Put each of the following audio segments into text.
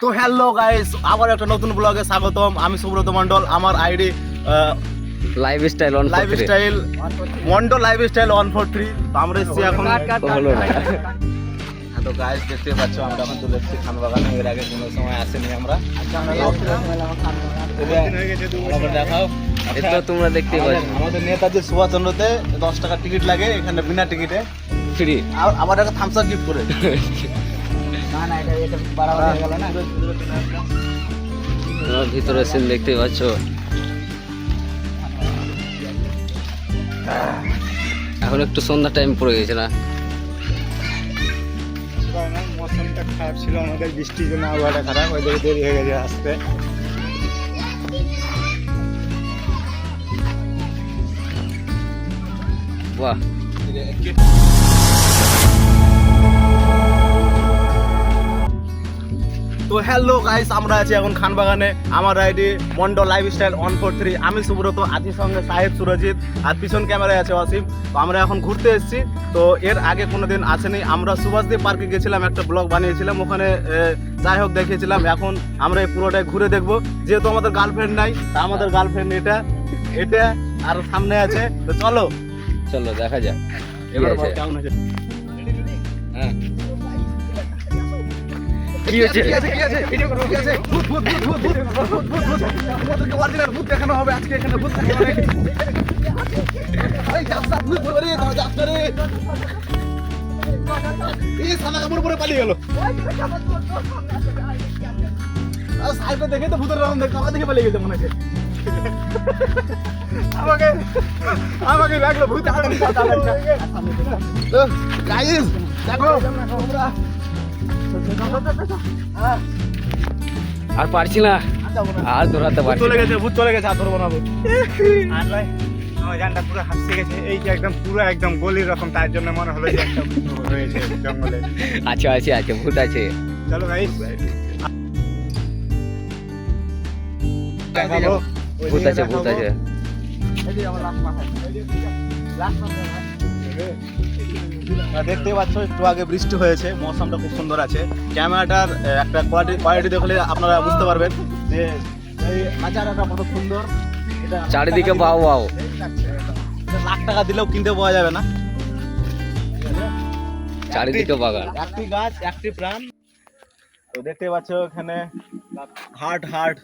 তো hello guys, আবার একটা নতুন ব্লগে স্বাগতম। আমি সুব্রত মন্ডল, আমার আইডি লাইফস্টাইল মন্ডল লাইফস্টাইল 143। তো আমরা এসেছি এখন। হলো না। তো গাইস দেখতে পাচ্ছ, আমরা এখন চলে এসেছি খানবাগানে। এর আগে কোনো সময় আসেনি আমরা। দেখাও, এটা তোমরা দেখতে পাচ্ছ আমাদের নেতাজি সুভাষচন্দ্রতে 10 টাকা টিকিট লাগে, এখানে বিনা টিকিটে ফ্রি। আবার একটা থামস আপ গিফট করে। তোমরা ভিতরে সিন দেখতে পাচ্ছ। এখন একটু সন্ধ্যা টাইম পড়ে গেছে না? মৌসুমটা খারাপ ছিল, আমাদের বৃষ্টির জন্য আবহাওয়াটা খারাপ, ওই দিকে দেরি হয়ে গেছে আসতে। বাহ, তো হ্যালো গাইস, আমরা আছি এখন খানবাগানে। আমার আইডি মন্ডল লাইফস্টাইল 143। আমি সুব্রত, আছি সঙ্গে সাহেব, সুরজিৎ, আর পিছন ক্যামেরায় আছে অসীম। তো আমরা এখন ঘুরতে এসেছি। তো এর আগে কোনোদিন আসেনি। আমরা সুভাষদ্বীপ পার্কে গেছিলাম, একটা ব্লগ বানিয়েছিলাম, ওখানে যাই হোক দেখিয়েছিলাম। এখন আমরা এই পুরোটাই ঘুরে দেখবো, যেহেতু আমাদের গার্লফ্রেন্ড নাই। তা আমাদের গার্লফ্রেন্ড এটা আর সামনে আছে। তো চলো চলো দেখা যাক। এবার আছে? কেমন হয়েছে? হ্যাঁ, কি হচ্ছে? ভূত দেখানো হবে আজকে এখানে। ভূত দেখানো হবে। এই সাদা কাপড় পরে পালিয়ে গেল। সাইডে দেখে তো ভূতের রকম দেখতে, আমাকে দেখে পালিয়ে গেছে মনে হচ্ছে। আমাকে লাগলো ভূত। গাইস দেখো, আর পারছি না, আর দৌড়াতে পারছি চলে না। গেছে, ভূত চলে গেছে, আর ধরবো না। আর নয়, আমার জানটা পুরো হাসতে গেছে। এই যে একদম পুরো একদম গলির রকম, তার জন্য মনে হলো যে একটা ভূত হয়েছে জঙ্গলে। আছে আছে আছে, ভূত আছে। চলো গাইস, ভূত আছে, ভূত আছে। দেখতে পাচ্ছ, একটু আগে বৃষ্টি হয়েছে, মৌসুমটা খুব সুন্দর আছে। ক্যামেরাটার একটা কোয়ালিটি দেখলে আপনারা বুঝতে পারবেন যে এই নাজারাটা কত সুন্দর। এটা চারিদিকে বাও বাও। এটা লাখ টাকা দিলেও কিনতে পাওয়া যাবে না। চারিদিকে বাগান। একটি গাছ একটি প্রাণ। তো দেখতে পাচ্ছ এখানে হার্ট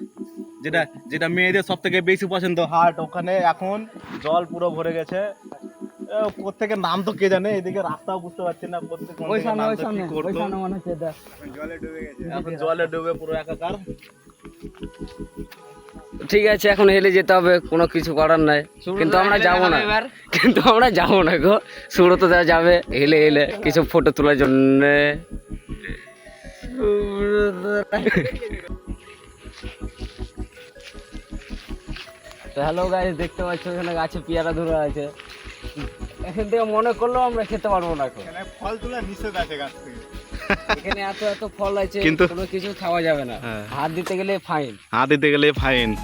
যেটা মেয়েদের সব থেকে বেশি পছন্দ, হার্ট। ওখানে এখন জল পুরো ভরে গেছে। প্রত্যেকে নাম তো কে জানে, এদিকে রাস্তাও বুঝতে পারছি না। জলে ডুবে গেছে। এখন জলে ডুবে পুরো একাকার। ঠিক আছে, এখন হেলে যেতে হবে, কোনো কিছু করার নাই। কিন্তু আমরা যাবো না গো। সুরত দেওয়া যাবে হেলে হেলে কিছু ফটো তোলার জন্য। তো হ্যালো গাইস, দেখতে পাচ্ছ এখানে গাছে পেয়ারা ধরে আছে। এখান থেকে মনে করলেও আমরা খেতে পারবো না এখন। এখানে ফল তোলা নিষেধ আছে গাছ থেকে। এখানে এত ফল আছে, কিন্তু কোনো কিছু খাওয়া যাবে না। হ্যাঁ। হাত দিতে গেলে ফাইন। হাত দিতে গেলে ফাইন।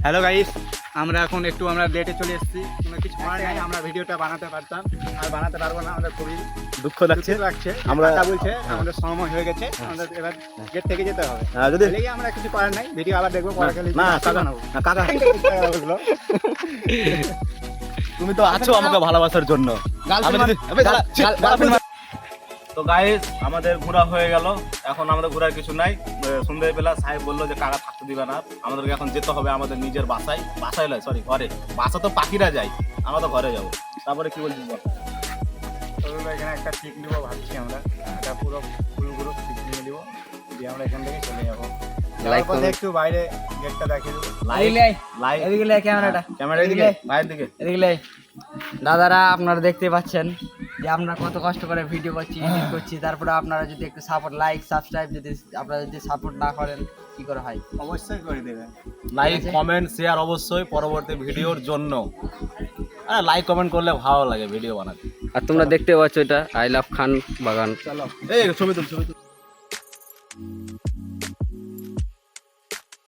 হ্যালো গাইস, আমরা এখন একটু লেটে চলে এসেছি। কোনো কিছু করার নাই, আমরা ভিডিওটা বানাতে পারতাম, আর বানাতে পারবো না। আমাদের খুবই দুঃখ লাগছে। লাগছে। আমরা- আমরা বলছে আমাদের সময় হয়ে গেছে, আমাদের এবার গেট থেকে যেতে হবে। যদি লেগে আমরা কিছু করার নাই, ভিডিও আবার দেখবো পরে খালি না নাস্তা কাকা, বানাবো। না কাকা, ওগুলো। তুমি তো আছো আমাকে ভালোবাসার জন্য। আমি যদি- আবে দাঁড়া, দাঁড়া। তো গাইস, আমাদের ঘোরা হয়ে গেল। এখন আমাদের ঘোরার কিছু নাই। সন্ধ্যেবেলা সাহেব বললো যে কাকা থাকতে দিবে না, আমাদেরকে এখন যেতে হবে আমাদের নিজের বাসায় নয়, সরি ঘরে। বাসা তো পাখিরা যায়, আমরা তো ঘরে যাবো। তারপরে কি বলছিস বল? তবে এখানে একটা পিক নিবো ভাবছি আমরা, এটা পুরো ফুলগুলো পিক নিয়ে নিবো, দিয়ে আমরা এখান থেকে চলে যাবো। Like তারপর করুন। একটু বাইরে গেটটা দেখিয়ে দেবো। ক্যামেরা এদিকে, বাইরের দিকে। দাদারা, আপনারা দেখতে পাচ্ছেন যে আমরা কত কষ্ট করে ভিডিও করছি, এডিট করছি। তারপরে আপনারা যদি একটু সাপোর্ট, লাইক, সাবস্ক্রাইব যদি আপনারা যদি সাপোর্ট না করেন কি করে হয়? অবশ্যই করে দেবে। লাইক কমেন্ট শেয়ার অবশ্যই পরবর্তী ভিডিওর জন্য। লাইক কমেন্ট করলে ভালো লাগে ভিডিও বানাতে। আর তোমরা দেখতে পাচ্ছ এটা আই লাভ খান বাগান। এই ছবি তুল।